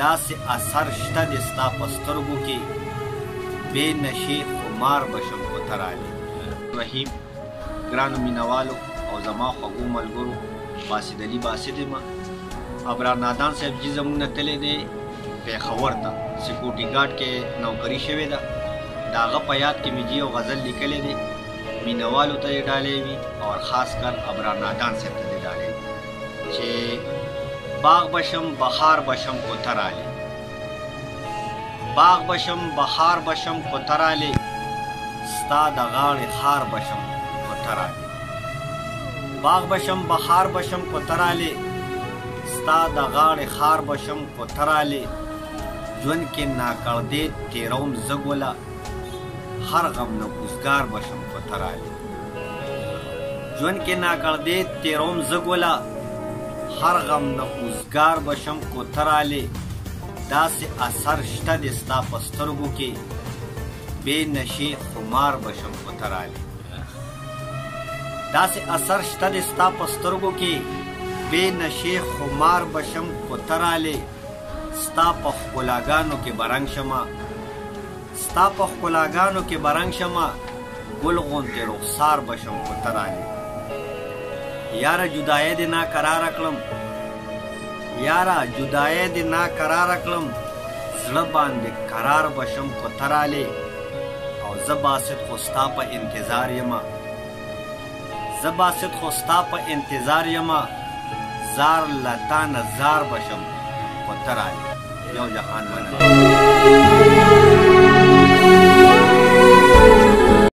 داسې اثر شته د ستا په سترګو کې بې نشې خمار بشم کوترالې. رحیم ګرانو مینوالو او زما خوږو ملګرو، باسط علي باسط یم. ابرار نادان صاحب جي زموږ نه تللی دی پېښور ته، سکیورټي ګارډ کې نوکري شوې ده. د هغه په یاد کې مې جي یو غزل لیکلی دی، مینوالو ته یې ډالۍ وي او خاص کر ابرار نادان صاحب ته یې ډالۍ وي چې باغ بشم بخار بشم کوترالې، باغ بشم بخار بشم کوترالې، ستا د غاړې خار بشم کوترالې، باغ بشم بخار بشم کوترالې، ستا د غاړې خار بشم کوترالې. ژوند کې ناکړدې تیروم زګوله، هر غم نه اوزګار بشم کوترالې، ژوند کې ناکړدې تیروم زګوله، هر غم نه اوزګار بشم کوترالې. داسې اثر شته د ستا په سترګو کې بې نشې خمار بشم کوترالې، داسې اثر شته د ستا په سترګو کې بې نشې خمار بشم کوترالې. ستا په ښکلاګانو کې برنګ شمه، ستا په ښکلاګانو کې برنګ شمه، ګل غوندې رخسار بشم کوترالې. یاره جدایۍ دې ناقراره کړم، یاره جدایۍ دې ناقراره کړم، زړه باندې قرار بشم کوترالې. او زه باسط خو ستا په انتظار یمه، زه باسط خو ستا په انتظار یمه، زار لتا نه زار بشم کوترالې. یو جهان مننه.